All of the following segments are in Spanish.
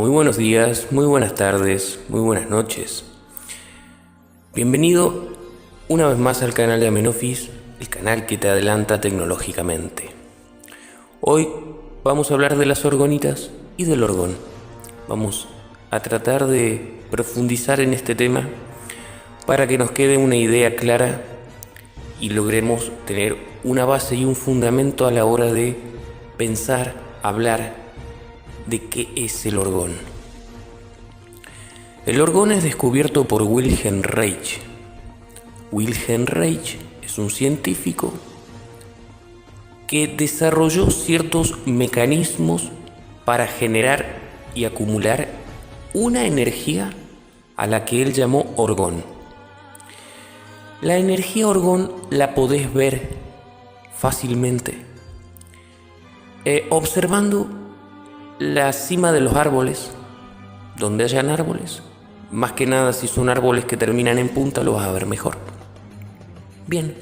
Muy buenos días, muy buenas tardes, muy buenas noches. Bienvenido una vez más al canal de Amenofis, el canal que te adelanta tecnológicamente. Hoy vamos a hablar de las orgonitas y del orgón. Vamos a tratar de profundizar en este tema para que nos quede una idea clara y logremos tener una base y un fundamento a la hora de pensar, hablar de qué es el orgón. El orgón es descubierto por Wilhelm Reich. Wilhelm Reich es un científico que desarrolló ciertos mecanismos para generar y acumular una energía a la que él llamó orgón. La energía orgón la podés ver fácilmente observando la cima de los árboles, donde hayan árboles. Más que nada, si son árboles que terminan en punta, lo vas a ver mejor. Bien,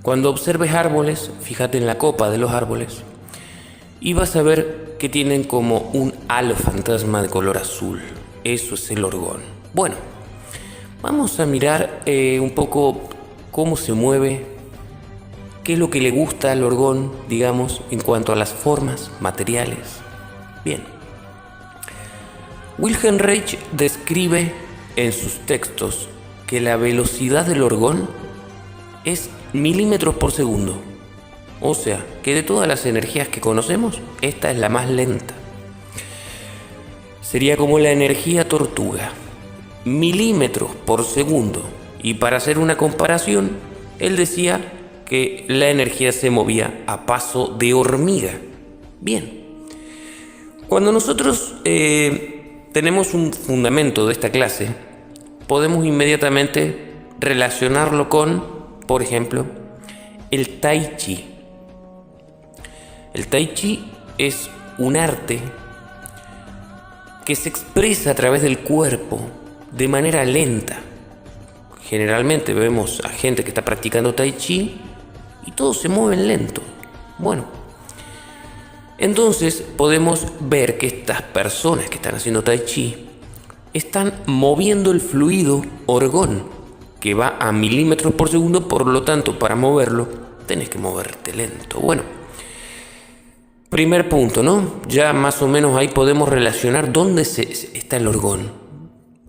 cuando observes árboles, fíjate en la copa de los árboles y vas a ver que tienen como un halo fantasma de color azul. Eso es el orgón. Bueno, vamos a mirar un poco cómo se mueve, qué es lo que le gusta al orgón, digamos, en cuanto a las formas, materiales. Bien, Wilhelm Reich describe en sus textos que la velocidad del orgón es milímetros por segundo. O sea, que de todas las energías que conocemos, esta es la más lenta. Sería como la energía tortuga, milímetros por segundo. Y para hacer una comparación, él decía que la energía se movía a paso de hormiga. Bien. Cuando nosotros tenemos un fundamento de esta clase, podemos inmediatamente relacionarlo con, por ejemplo, el Tai Chi. El Tai Chi es un arte que se expresa a través del cuerpo de manera lenta. Generalmente vemos a gente que está practicando Tai Chi y todos se mueven lento. Bueno, entonces podemos ver que estas personas que están haciendo Tai Chi están moviendo el fluido orgón que va a milímetros por segundo, por lo tanto para moverlo tenés que moverte lento. Bueno, primer punto, ¿no? Ya más o menos ahí podemos relacionar dónde está el orgón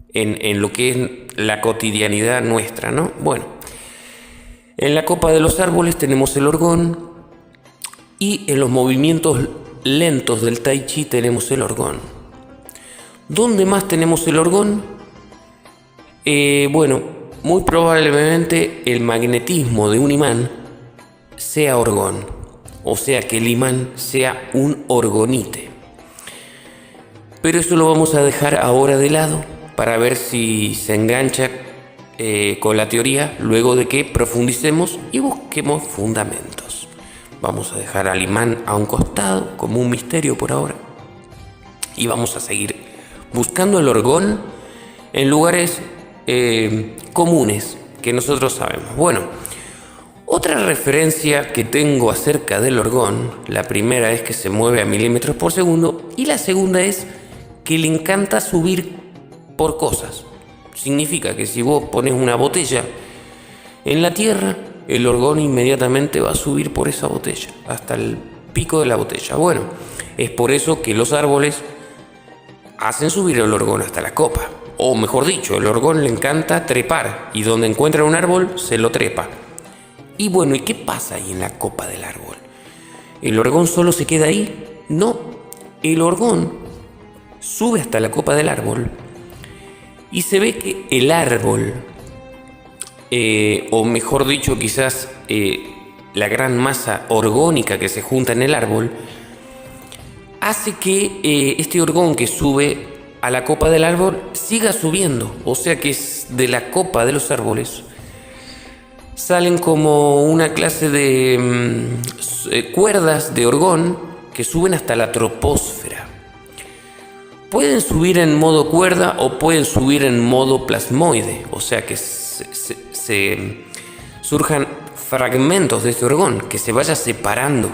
en lo que es la cotidianidad nuestra, ¿no? Bueno, en la copa de los árboles tenemos el orgón y en los movimientos lentos del Tai Chi tenemos el orgón. ¿Dónde más tenemos el orgón? Bueno, muy probablemente el magnetismo de un imán sea orgón, o sea que el imán sea un orgonite. Pero eso lo vamos a dejar ahora de lado para ver si se engancha con la teoría luego de que profundicemos y busquemos fundamentos. Vamos a dejar al imán a un costado como un misterio por ahora y vamos a seguir buscando el orgón en lugares comunes que nosotros sabemos. Bueno, otra referencia que tengo acerca del orgón, la primera es que se mueve a milímetros por segundo y la segunda es que le encanta subir por cosas. Significa que si vos pones una botella en la tierra, el orgón inmediatamente va a subir por esa botella, hasta el pico de la botella. Bueno, es por eso que los árboles hacen subir el orgón hasta la copa. O mejor dicho, el orgón le encanta trepar y donde encuentra un árbol, se lo trepa. Y bueno, ¿y qué pasa ahí en la copa del árbol? ¿El orgón solo se queda ahí? No, el orgón sube hasta la copa del árbol y se ve que el árbol, o mejor dicho quizás la gran masa orgónica que se junta en el árbol, hace que este orgón que sube a la copa del árbol siga subiendo. O sea que de la copa de los árboles salen como una clase de cuerdas de orgón que suben hasta la troposfera. Pueden subir en modo cuerda o pueden subir en modo plasmoide, o sea que surjan fragmentos de este orgón, que se vaya separando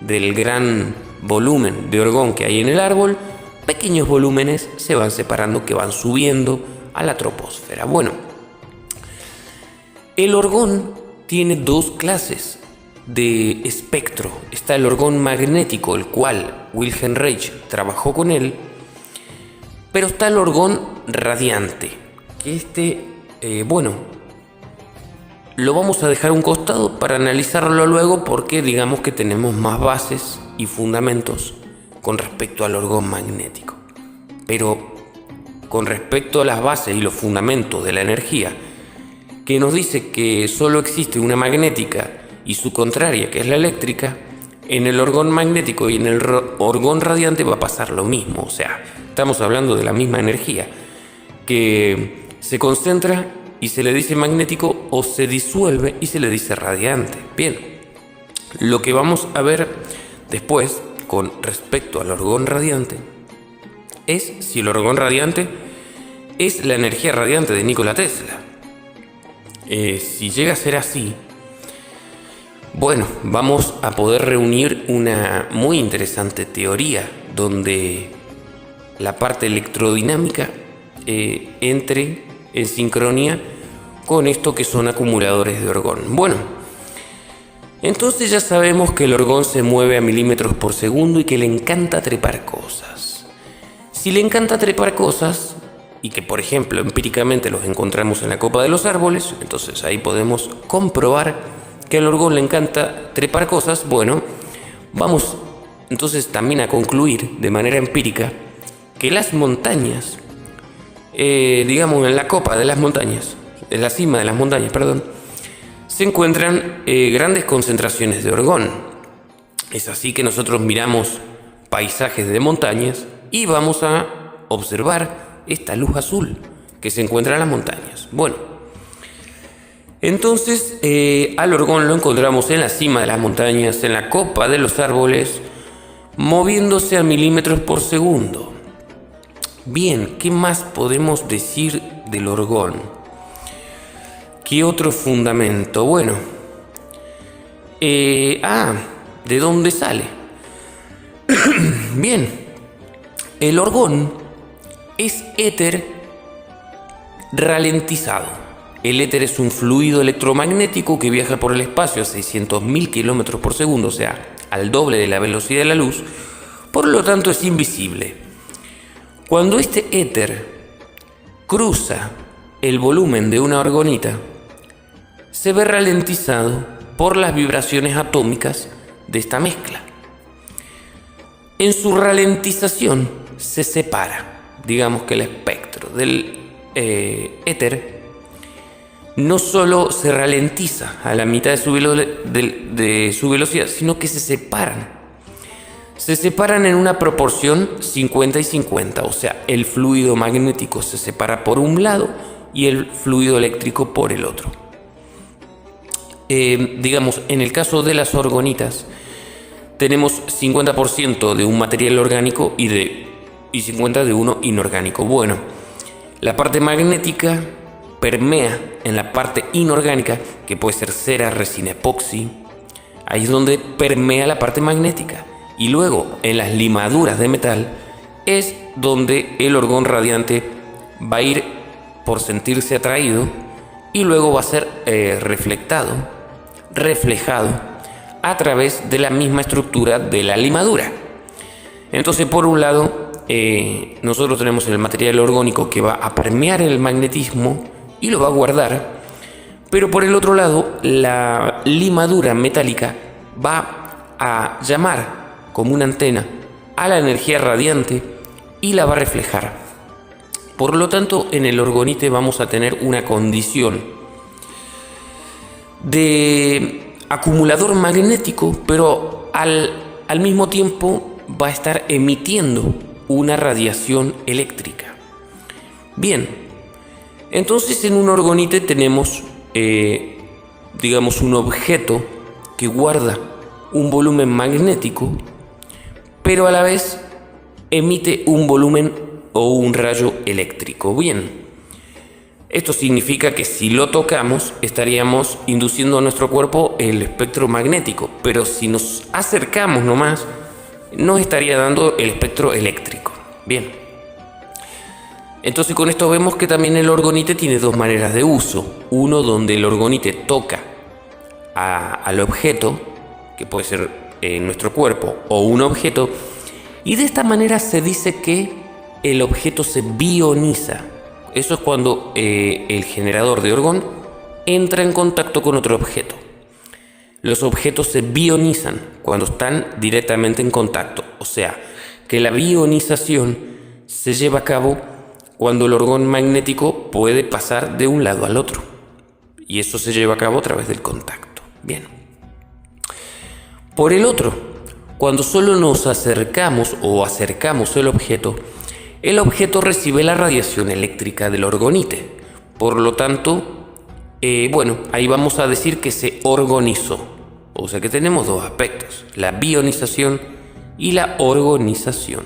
del gran volumen de orgón que hay en el árbol pequeños volúmenes se van separando, que van subiendo a la troposfera. Bueno, el orgón tiene dos clases de espectro. Está el orgón magnético, el cual Wilhelm Reich trabajó con él, pero está el orgón radiante, que lo vamos a dejar a un costado para analizarlo luego, porque digamos que tenemos más bases y fundamentos con respecto al orgón magnético. Pero con respecto a las bases y los fundamentos de la energía, que nos dice que solo existe una magnética y su contraria, que es la eléctrica, en el orgón magnético y en el orgón radiante va a pasar lo mismo. O sea, estamos hablando de la misma energía que se concentra y se le dice magnético, o se disuelve y se le dice radiante. Bien, lo que vamos a ver después con respecto al orgón radiante es si el orgón radiante es la energía radiante de Nikola Tesla. Si llega a ser así, bueno, vamos a poder reunir una muy interesante teoría donde la parte electrodinámica entre en sincronía con esto que son acumuladores de orgón. Bueno, entonces ya sabemos que el orgón se mueve a milímetros por segundo y que le encanta trepar cosas. Si le encanta trepar cosas, y que por ejemplo empíricamente los encontramos en la copa de los árboles, entonces ahí podemos comprobar que al orgón le encanta trepar cosas. Bueno, vamos entonces también a concluir de manera empírica que las montañas, digamos en la copa de las montañas, en la cima de las montañas, perdón, se encuentran grandes concentraciones de orgón. Es así que nosotros miramos paisajes de montañas y vamos a observar esta luz azul que se encuentra en las montañas. Bueno, entonces al orgón lo encontramos en la cima de las montañas, en la copa de los árboles, moviéndose a milímetros por segundo. Bien, ¿qué más podemos decir del orgón? ¿Qué otro fundamento? Bueno, ¿de dónde sale? Bien, el orgón es éter ralentizado. El éter es un fluido electromagnético que viaja por el espacio a 600.000 kilómetros por segundo, o sea, al doble de la velocidad de la luz, por lo tanto es invisible. Cuando este éter cruza el volumen de una orgonita, se ve ralentizado por las vibraciones atómicas de esta mezcla. En su ralentización se separa, digamos que el espectro del éter no solo se ralentiza a la mitad de su velocidad, sino que se separan. Se separan en una proporción 50 y 50, o sea, el fluido magnético se separa por un lado y el fluido eléctrico por el otro. Digamos, en el caso de las orgonitas, tenemos 50% de un material orgánico y 50% de uno inorgánico. Bueno, la parte magnética permea en la parte inorgánica, que puede ser cera, resina, epoxi. Ahí es donde permea la parte magnética. Y luego, en las limaduras de metal, es donde el orgón radiante va a ir por sentirse atraído y luego va a ser reflejado a través de la misma estructura de la limadura. Entonces, por un lado, nosotros tenemos el material orgánico que va a permear el magnetismo y lo va a guardar, pero por el otro lado, la limadura metálica va a llamar como una antena a la energía radiante y la va a reflejar. Por lo tanto, en el orgonite vamos a tener una condición de acumulador magnético, pero al mismo tiempo va a estar emitiendo una radiación eléctrica. Bien, entonces en un orgonite tenemos, digamos, un objeto que guarda un volumen magnético, pero a la vez emite un volumen o un rayo eléctrico. Bien, esto significa que si lo tocamos estaríamos induciendo a nuestro cuerpo el espectro magnético, pero si nos acercamos nomás nos estaría dando el espectro eléctrico. Bien. Entonces con esto vemos que también el orgonite tiene dos maneras de uso. Uno donde el orgonite toca al objeto, que puede ser nuestro cuerpo o un objeto, y de esta manera se dice que el objeto se bioniza. Eso es cuando el generador de orgón entra en contacto con otro objeto. Los objetos se bionizan cuando están directamente en contacto, o sea, que la bionización se lleva a cabo cuando el orgón magnético puede pasar de un lado al otro, y eso se lleva a cabo a través del contacto. Bien. Por el otro, cuando solo nos acercamos el objeto recibe la radiación eléctrica del orgonite. Por lo tanto, ahí vamos a decir que se orgonizó. O sea que tenemos dos aspectos, la bionización y la orgonización.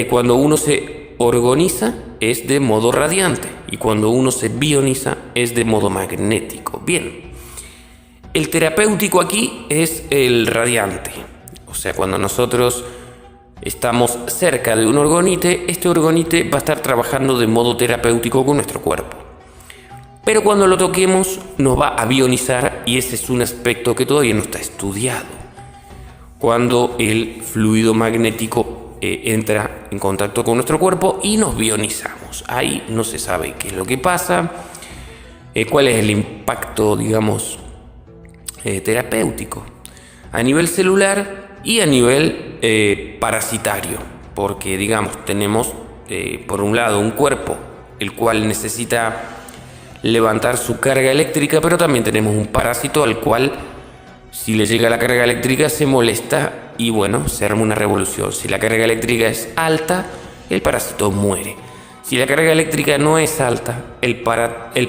Cuando uno se orgoniza es de modo radiante y cuando uno se bioniza es de modo magnético. Bien, el terapéutico aquí es el radiante. O sea, cuando nosotros estamos cerca de un orgonite, este orgonite va a estar trabajando de modo terapéutico con nuestro cuerpo. Pero cuando lo toquemos nos va a bionizar y ese es un aspecto que todavía no está estudiado. Cuando el fluido magnético entra en contacto con nuestro cuerpo y nos bionizamos. Ahí no se sabe qué es lo que pasa, cuál es el impacto, digamos, terapéutico a nivel celular y a nivel parasitario, porque digamos tenemos por un lado un cuerpo el cual necesita levantar su carga eléctrica, pero también tenemos un parásito al cual si le llega la carga eléctrica se molesta y se arma una revolución. Si la carga eléctrica es alta, el parásito muere. Si la carga eléctrica no es alta, el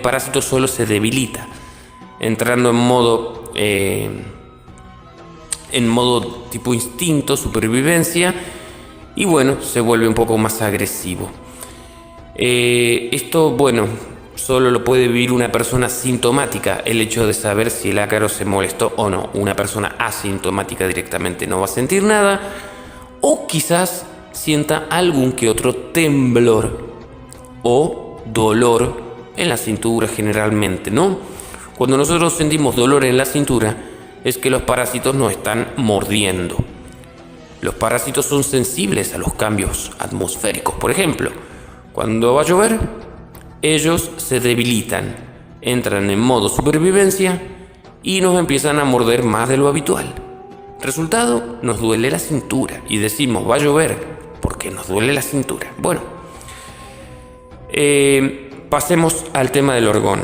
parásito solo se debilita, entrando en modo tipo instinto, supervivencia, y se vuelve un poco más agresivo. Esto, solo lo puede vivir una persona sintomática, el hecho de saber si el ácaro se molestó o no. Una persona asintomática directamente no va a sentir nada, o quizás sienta algún que otro temblor o dolor en la cintura generalmente, ¿no? Cuando nosotros sentimos dolor en la cintura es que los parásitos nos están mordiendo. Los parásitos son sensibles a los cambios atmosféricos. Por ejemplo, cuando va a llover, ellos se debilitan, entran en modo supervivencia y nos empiezan a morder más de lo habitual. Resultado, nos duele la cintura y decimos va a llover porque nos duele la cintura. Pasemos al tema del orgón.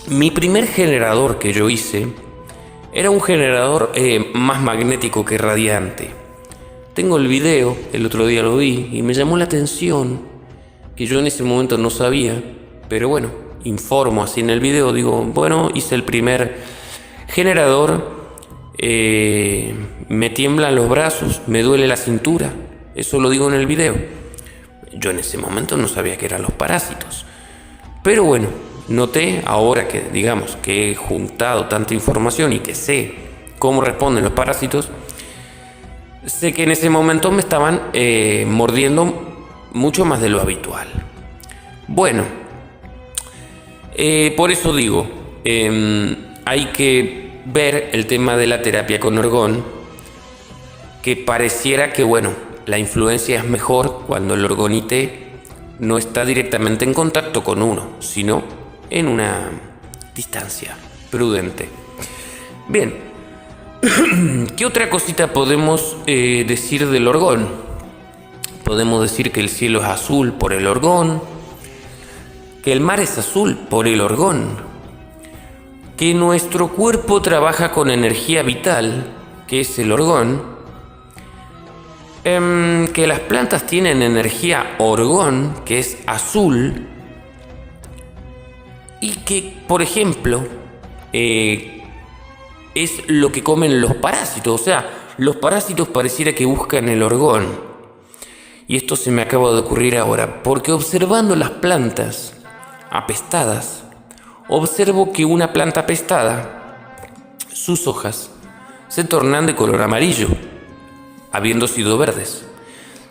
Mi primer generador que yo hice era un generador más magnético que radiante. Tengo el video, el otro día lo vi y me llamó la atención, que yo en ese momento no sabía, pero informo así en el video, digo, hice el primer generador, me tiemblan los brazos, me duele la cintura, eso lo digo en el video. Yo en ese momento no sabía que eran los parásitos, pero noté ahora que digamos que he juntado tanta información y que sé cómo responden los parásitos, sé que en ese momento me estaban mordiendo mucho más de lo habitual. Por eso digo, hay que ver el tema de la terapia con orgón, que pareciera que la influencia es mejor cuando el orgonite no está directamente en contacto con uno, sino en una distancia prudente. Bien, ¿qué otra cosita podemos decir del orgón? Podemos decir que el cielo es azul por el orgón, que el mar es azul por el orgón, que nuestro cuerpo trabaja con energía vital, que es el orgón, que las plantas tienen energía orgón, que es azul, y que, por ejemplo, es lo que comen los parásitos. O sea, los parásitos pareciera que buscan el orgón. Y esto se me acaba de ocurrir ahora, porque observando las plantas apestadas, observo que una planta apestada, sus hojas se tornan de color amarillo. habiendo sido verdes.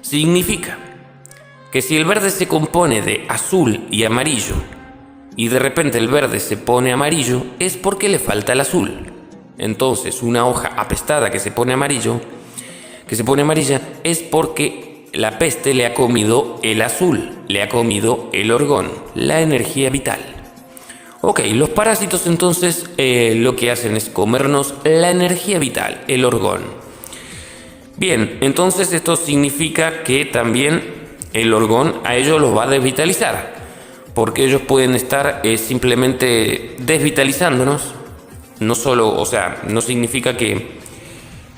Significa que si el verde se compone de azul y amarillo, y de repente el verde se pone amarillo, es porque le falta el azul. Entonces, una hoja apestada que se pone amarilla, es porque la peste le ha comido el azul, le ha comido el orgón, la energía vital. Ok, los parásitos entonces lo que hacen es comernos la energía vital, el orgón. Bien, entonces esto significa que también el orgón a ellos los va a desvitalizar, porque ellos pueden estar simplemente desvitalizándonos. No solo, o sea, no significa que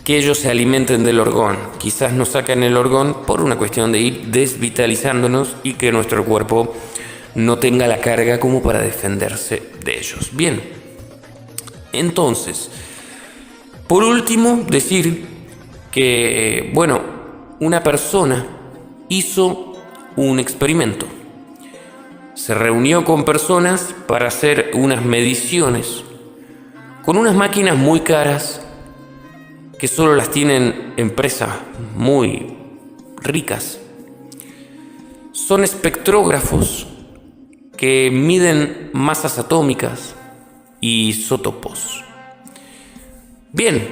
ellos se alimenten del orgón. Quizás nos sacan el orgón por una cuestión de ir desvitalizándonos y que nuestro cuerpo no tenga la carga como para defenderse de ellos. Bien, entonces, por último, decir que, bueno, una persona hizo un experimento. Se reunió con personas para hacer unas mediciones con unas máquinas muy caras que solo las tienen empresas muy ricas. Son espectrógrafos que miden masas atómicas y isótopos. Bien,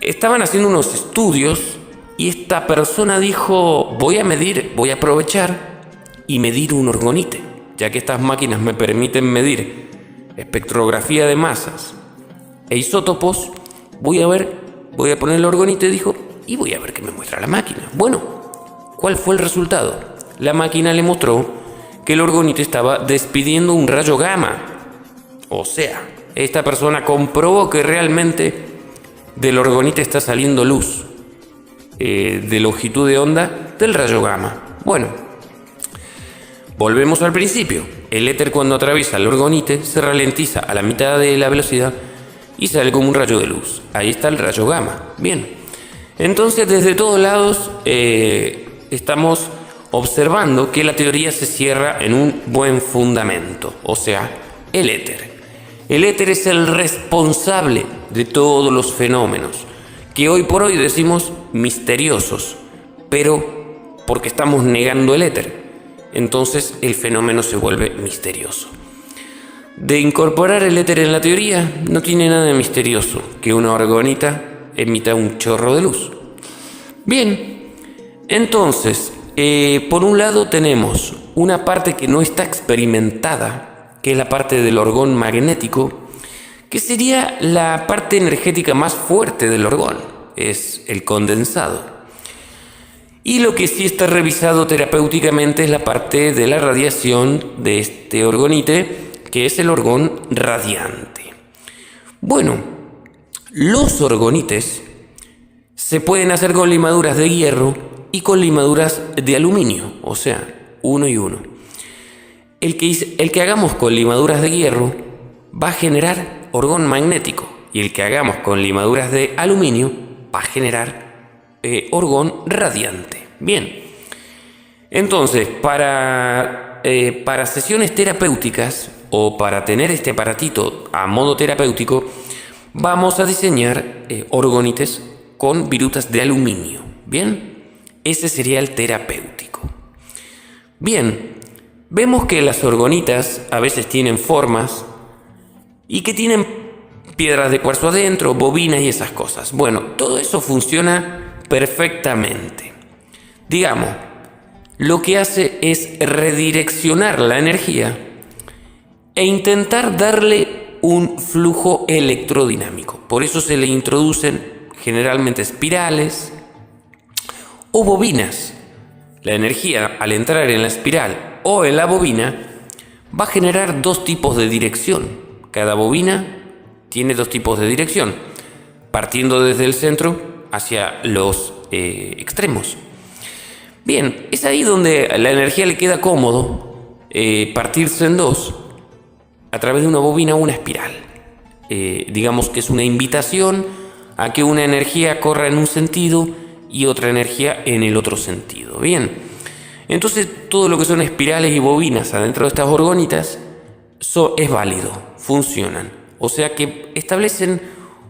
estaban haciendo unos estudios y esta persona dijo: voy a aprovechar y medir un orgonite, ya que estas máquinas me permiten medir espectrografía de masas e isótopos. Voy a poner el orgonite, dijo, y voy a ver qué me muestra la máquina. Bueno, ¿cuál fue el resultado? La máquina le mostró que el orgonite estaba despidiendo un rayo gamma. O sea, esta persona comprobó que realmente del orgonite está saliendo luz de longitud de onda del rayo gamma. Bueno, volvemos al principio. El éter, cuando atraviesa el orgonite, se ralentiza a la mitad de la velocidad y sale como un rayo de luz. Ahí está el rayo gamma. Bien, entonces desde todos lados estamos observando que la teoría se cierra en un buen fundamento, o sea, el éter. El éter es el responsable de todos los fenómenos que hoy por hoy decimos misteriosos, pero porque estamos negando el éter, entonces el fenómeno se vuelve misterioso. De incorporar el éter en la teoría no tiene nada de misterioso que una orgonita emita un chorro de luz. Bien, entonces, por un lado tenemos una parte que no está experimentada, que es la parte del orgón magnético, que sería la parte energética más fuerte del orgón, es el condensado. Y lo que sí está revisado terapéuticamente es la parte de la radiación de este orgonite, que es el orgón radiante. Bueno, los orgonites se pueden hacer con limaduras de hierro y con limaduras de aluminio, o sea, uno y uno. El que hagamos con limaduras de hierro va a generar orgón magnético, y el que hagamos con limaduras de aluminio va a generar orgón radiante. Bien, entonces para sesiones terapéuticas o para tener este aparatito a modo terapéutico, vamos a diseñar orgonites con virutas de aluminio. Bien, ese sería el terapéutico. Bien, vemos que las orgonitas a veces tienen formas y que tienen piedras de cuarzo adentro, bobinas y esas cosas. Bueno, todo eso funciona perfectamente. Digamos, lo que hace es redireccionar la energía e intentar darle un flujo electrodinámico. Por eso se le introducen generalmente espirales o bobinas. La energía, al entrar en la espiral o en la bobina, va a generar dos tipos de dirección. Cada bobina tiene dos tipos de dirección, partiendo desde el centro hacia los extremos. Bien, es ahí donde la energía le queda cómodo partirse en dos a través de una bobina o una espiral. Digamos que es una invitación a que una energía corra en un sentido y otra energía en el otro sentido. Bien, entonces todo lo que son espirales y bobinas adentro de estas orgonitas es válido, funcionan. O sea que establecen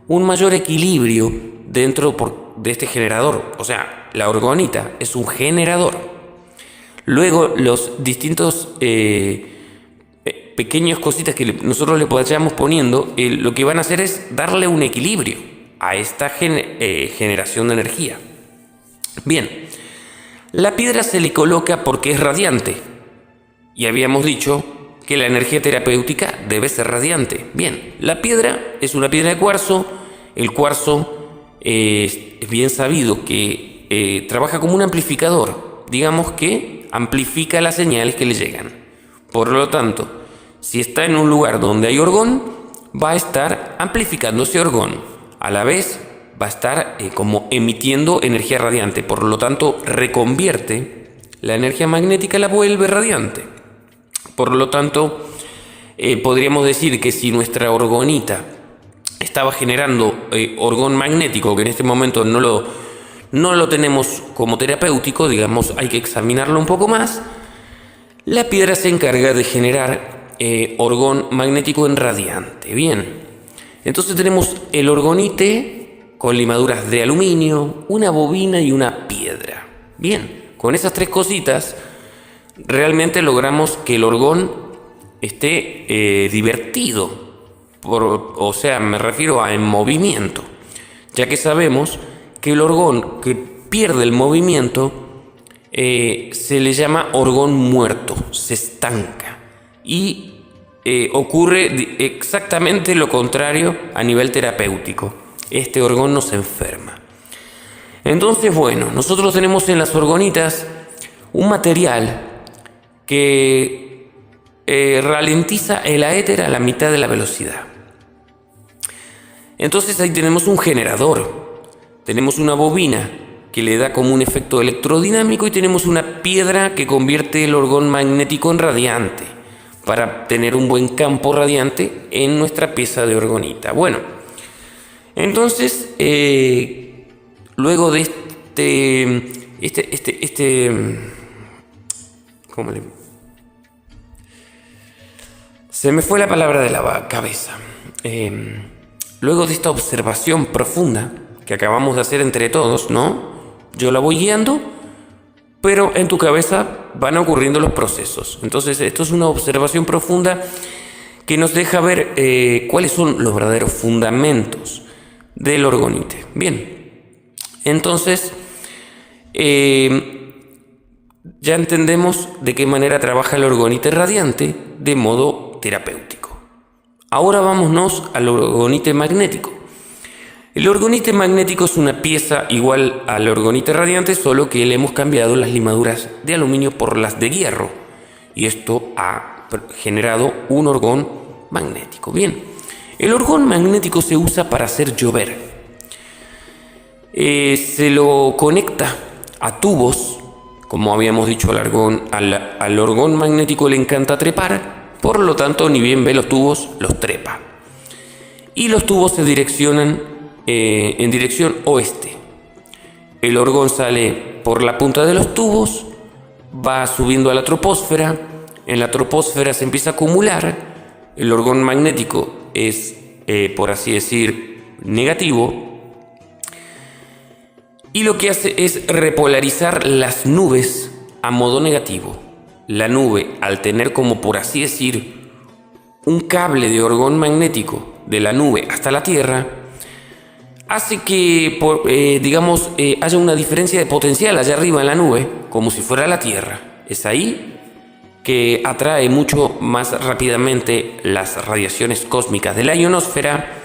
un mayor equilibrio dentro de este generador. O sea, la orgonita es un generador. Luego los distintos pequeñas cositas que nosotros le vayamos poniendo, lo que van a hacer es darle un equilibrio a esta generación de energía. Bien, la piedra se le coloca porque es radiante. Y habíamos dicho que la energía terapéutica debe ser radiante. Bien, la piedra es una piedra de cuarzo. El cuarzo es bien sabido que trabaja como un amplificador. Digamos que amplifica las señales que le llegan. Por lo tanto, si está en un lugar donde hay orgón, va a estar amplificando ese orgón. A la vez va a estar como emitiendo energía radiante. Por lo tanto, reconvierte la energía magnética, la vuelve radiante. Por lo tanto, podríamos decir que si nuestra orgonita estaba generando orgón magnético, que en este momento no lo tenemos como terapéutico, digamos, hay que examinarlo un poco más, la piedra se encarga de generar orgón magnético en radiante. Bien, entonces tenemos el orgonite con limaduras de aluminio, una bobina y una piedra. Bien, con esas tres cositas realmente logramos que el orgón esté divertido. O sea, me refiero a en movimiento, ya que sabemos que el orgón que pierde el movimiento se le llama orgón muerto, se estanca y ocurre exactamente lo contrario a nivel terapéutico. Este orgón no se enferma. Entonces, bueno, nosotros tenemos en las orgonitas un material que ralentiza el éter a la mitad de la velocidad. Entonces ahí tenemos un generador, tenemos una bobina que le da como un efecto electrodinámico y tenemos una piedra que convierte el orgón magnético en radiante para tener un buen campo radiante en nuestra pieza de orgonita. Bueno, entonces luego de ¿cómo le? Se me fue la palabra de la cabeza. Luego de esta observación profunda que acabamos de hacer entre todos, ¿no? Yo la voy guiando, pero en tu cabeza van ocurriendo los procesos. Entonces, esto es una observación profunda que nos deja ver cuáles son los verdaderos fundamentos del orgonite. Bien, entonces ya entendemos de qué manera trabaja el orgonite radiante de modo terapéutico. Ahora vámonos al orgonite magnético. El orgonite magnético es una pieza igual al orgonite radiante, solo que le hemos cambiado las limaduras de aluminio por las de hierro. Y esto ha generado un orgón magnético. Bien, el orgón magnético se usa para hacer llover. Se lo conecta a tubos. Como habíamos dicho, al orgón magnético le encanta trepar. Por lo tanto, ni bien ve los tubos, los trepa. Y los tubos se direccionan en dirección oeste. El orgón sale por la punta de los tubos, va subiendo a la troposfera. En la troposfera se empieza a acumular. El orgón magnético es, por así decir, negativo. Y lo que hace es repolarizar las nubes a modo negativo. La nube, al tener como por así decir un cable de orgón magnético de la nube hasta la Tierra, hace que haya una diferencia de potencial allá arriba en la nube, como si fuera la Tierra. Es ahí que atrae mucho más rápidamente las radiaciones cósmicas de la ionosfera,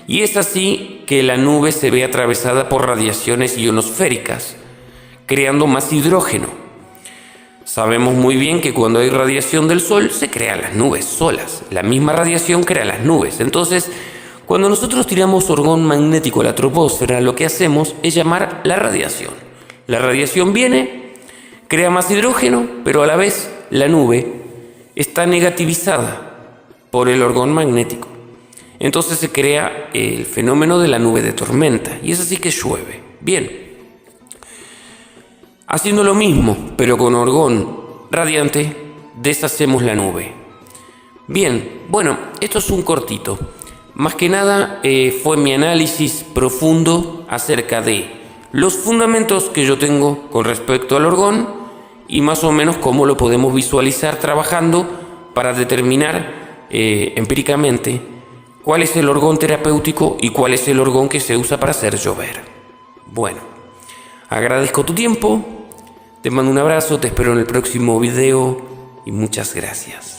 y es así que la nube se ve atravesada por radiaciones ionosféricas, creando más hidrógeno. Sabemos muy bien que cuando hay radiación del Sol se crean las nubes solas. La misma radiación crea las nubes. Entonces, cuando nosotros tiramos orgón magnético a la troposfera, lo que hacemos es llamar la radiación. La radiación viene, crea más hidrógeno, pero a la vez la nube está negativizada por el orgón magnético. Entonces se crea el fenómeno de la nube de tormenta y es así que llueve. Bien. Haciendo lo mismo, pero con orgón radiante, deshacemos la nube. Bien, bueno, esto es un cortito. Más que nada fue mi análisis profundo acerca de los fundamentos que yo tengo con respecto al orgón y más o menos cómo lo podemos visualizar trabajando para determinar empíricamente cuál es el orgón terapéutico y cuál es el orgón que se usa para hacer llover. Bueno, agradezco tu tiempo, te mando un abrazo, te espero en el próximo video y muchas gracias.